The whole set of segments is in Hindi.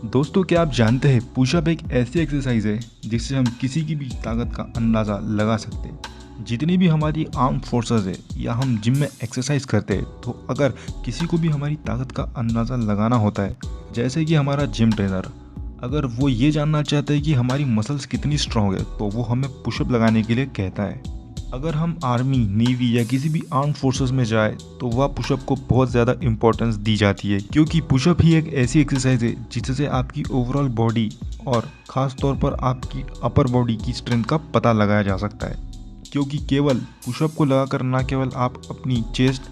दोस्तों, क्या आप जानते हैं पुशअप एक ऐसी एक्सरसाइज है जिससे हम किसी की भी ताकत का अंदाज़ा लगा सकते हैं। जितनी भी हमारी आर्म फोर्सेस है या हम जिम में एक्सरसाइज करते हैं, तो अगर किसी को भी हमारी ताकत का अंदाज़ा लगाना होता है, जैसे कि हमारा जिम ट्रेनर, अगर वो ये जानना चाहता है कि हमारी मसल्स कितनी स्ट्रांग है, तो वो हमें पुशअप लगाने के लिए कहता है। अगर हम आर्मी, नेवी या किसी भी आर्म फोर्सेस में जाए, तो वह पुशअप को बहुत ज़्यादा इंपॉर्टेंस दी जाती है, क्योंकि पुशअप ही एक ऐसी एक्सरसाइज है जिससे आपकी ओवरऑल बॉडी और ख़ास तौर पर आपकी अपर बॉडी की स्ट्रेंथ का पता लगाया जा सकता है। क्योंकि केवल पुशअप को लगाकर ना केवल आप अपनी चेस्ट,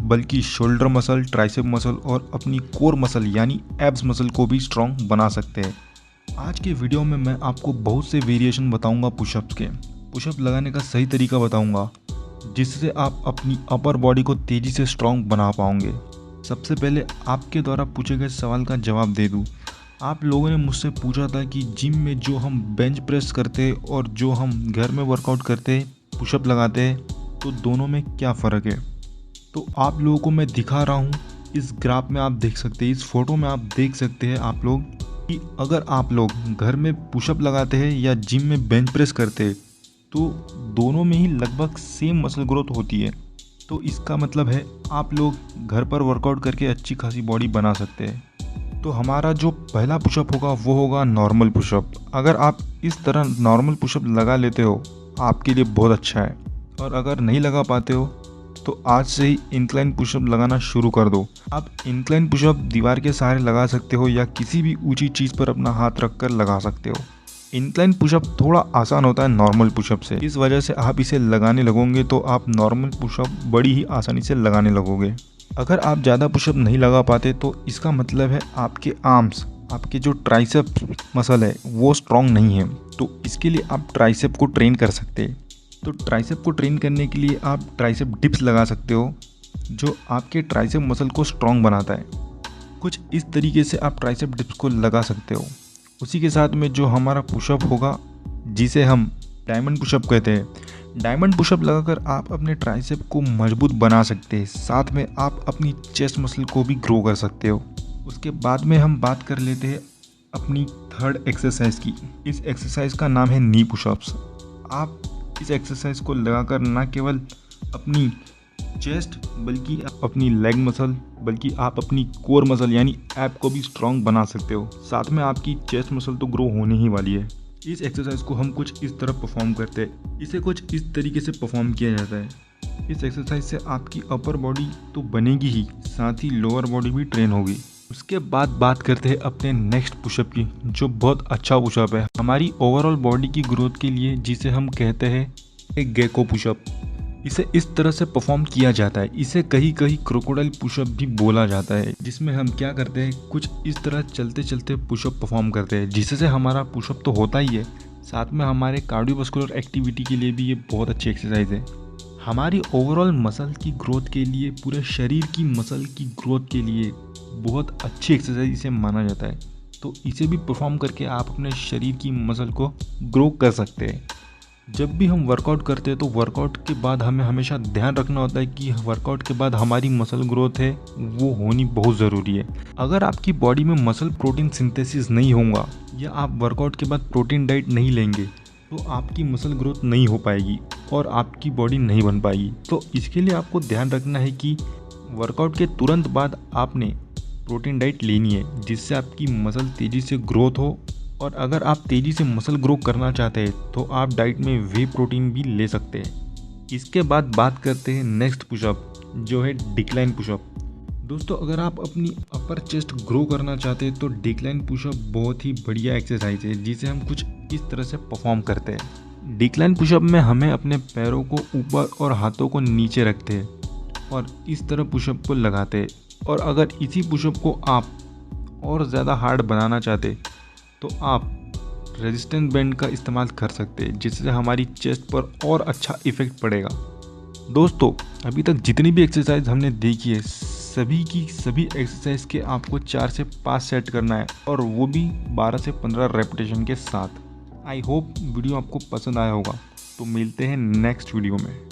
बल्कि शोल्डर मसल, ट्राइसेप मसल और अपनी कोर मसल यानी एब्स मसल को भी स्ट्रॉन्ग बना सकते हैं। आज के वीडियो में मैं आपको बहुत से वेरिएशन बताऊंगा पुशअप्स के। पुशअप लगाने का सही तरीका बताऊंगा जिससे आप अपनी अपर बॉडी को तेज़ी से स्ट्रॉन्ग बना पाओगे। सबसे पहले आपके द्वारा पूछे गए सवाल का जवाब दे दूं। आप लोगों ने मुझसे पूछा था कि जिम में जो हम बेंच प्रेस करते हैं और जो हम घर में वर्कआउट करते हैं, पुशअप लगाते हैं, तो दोनों में क्या फ़र्क है। तो आप लोगों को मैं दिखा रहा हूँ। इस ग्राफ में आप देख सकते हैं, इस फोटो में आप देख सकते हैं आप लोग कि अगर आप लोग घर में पुशअप लगाते हैं या जिम में बेंच प्रेस करते हैं, तो दोनों में ही लगभग सेम मसल ग्रोथ होती है। तो इसका मतलब है आप लोग घर पर वर्कआउट करके अच्छी खासी बॉडी बना सकते हैं। तो हमारा जो पहला पुशअप होगा वो होगा नॉर्मल पुशअप। अगर आप इस तरह नॉर्मल पुशअप लगा लेते हो, आपके लिए बहुत अच्छा है। और अगर नहीं लगा पाते हो, तो आज से ही इंक्लाइन पुशअप लगाना शुरू कर दो। आप इंक्लाइन पुशअप दीवार के सहारे लगा सकते हो या किसी भी ऊंची चीज़ पर अपना हाथ रखकर लगा सकते हो। इंक्लाइन पुशअप थोड़ा आसान होता है नॉर्मल पुशअप से। इस वजह से आप इसे लगाने लगोगे तो आप नॉर्मल पुशअप बड़ी ही आसानी से लगाने लगोगे। अगर आप ज़्यादा पुशअप नहीं लगा पाते, तो इसका मतलब है आपके आर्म्स, आपके जो ट्राइसेप मसल है वो स्ट्रॉन्ग नहीं है। तो इसके लिए आप ट्राइसेप को ट्रेन कर सकते हैं। तो ट्राइसेप को ट्रेन करने के लिए आप ट्राइसेप डिप्स लगा सकते हो, जो आपके ट्राइसेप मसल को स्ट्रॉन्ग बनाता है। कुछ इस तरीके से आप ट्राइसेप डिप्स को लगा सकते हो। उसी के साथ में जो हमारा पुशअप होगा, जिसे हम डायमंड पुशअप कहते हैं, डायमंड पुशअप लगाकर आप अपने ट्राइसेप को मजबूत बना सकते हैं। साथ में आप अपनी चेस्ट मसल को भी ग्रो कर सकते हो। उसके बाद में हम बात कर लेते हैं अपनी थर्ड एक्सरसाइज की। इस एक्सरसाइज का नाम है नी पुशअप्स। आप इस एक्सरसाइज को लगाकर ना केवल अपनी चेस्ट, बल्कि अपनी लेग मसल, बल्कि आप अपनी कोर मसल यानी एब को भी स्ट्रॉन्ग बना सकते हो। साथ में आपकी चेस्ट मसल तो ग्रो होने ही वाली है। इस एक्सरसाइज को हम कुछ इस तरह परफॉर्म करते हैं। इसे कुछ इस तरीके से परफॉर्म किया जाता है। इस एक्सरसाइज से आपकी अपर बॉडी तो बनेगी ही, साथ ही लोअर बॉडी भी ट्रेन होगी। उसके बाद बात करते हैं अपने नेक्स्ट पुशअप की, जो बहुत अच्छा पुशअप है हमारी ओवरऑल बॉडी की ग्रोथ के लिए, जिसे हम कहते हैं एक गेको पुशअप। इसे इस तरह से परफॉर्म किया जाता है। इसे कहीं कहीं क्रोकोडाइल पुशअप भी बोला जाता है, जिसमें हम क्या करते हैं, कुछ इस तरह चलते चलते पुशअप परफॉर्म करते हैं, जिससे हमारा पुशअप तो होता ही है, साथ में हमारे कार्डियोवास्कुलर एक्टिविटी के लिए भी ये बहुत अच्छी एक्सरसाइज है। हमारी ओवरऑल मसल की ग्रोथ के लिए, पूरे शरीर की मसल की ग्रोथ के लिए बहुत अच्छी एक्सरसाइज इसे माना जाता है। तो इसे भी परफॉर्म करके आप अपने शरीर की मसल को ग्रो कर सकते हैं। जब भी हम वर्कआउट करते हैं, तो वर्कआउट के बाद हमें हमेशा ध्यान रखना होता है कि वर्कआउट के बाद हमारी मसल ग्रोथ है वो होनी बहुत ज़रूरी है। अगर आपकी बॉडी में मसल प्रोटीन सिंथेसिस नहीं होगा या आप वर्कआउट के बाद प्रोटीन डाइट नहीं लेंगे, तो आपकी मसल ग्रोथ नहीं हो पाएगी और आपकी बॉडी नहीं बन पाएगी। तो इसके लिए आपको ध्यान रखना है कि वर्कआउट के तुरंत बाद आपने प्रोटीन डाइट लेनी है, जिससे आपकी मसल तेज़ी से ग्रोथ हो। और अगर आप तेज़ी से मसल ग्रो करना चाहते हैं, तो आप डाइट में वे प्रोटीन भी ले सकते हैं। इसके बाद बात करते हैं नेक्स्ट पुशअप, जो है डिक्लाइन पुशअप। दोस्तों, अगर आप अपनी अपर चेस्ट ग्रो करना चाहते हैं, तो डिक्लाइन पुशअप बहुत ही बढ़िया एक्सरसाइज है, जिसे हम कुछ इस तरह से परफॉर्म करते हैं। डिक्लाइन पुशअप में हमें अपने पैरों को ऊपर और हाथों को नीचे रखते हैं और इस तरह पुशअप को लगाते हैं। और अगर इसी पुशअप को आप और ज़्यादा हार्ड बनाना चाहते, तो आप रेजिस्टेंस बैंड का इस्तेमाल कर सकते हैं, जिससे हमारी चेस्ट पर और अच्छा इफेक्ट पड़ेगा। दोस्तों, अभी तक जितनी भी एक्सरसाइज हमने देखी है, सभी की सभी एक्सरसाइज के आपको 4 से 5 सेट करना है, और वो भी 12 से 15 रेपिटेशन के साथ। आई होप वीडियो आपको पसंद आया होगा। तो मिलते हैं नेक्स्ट वीडियो में।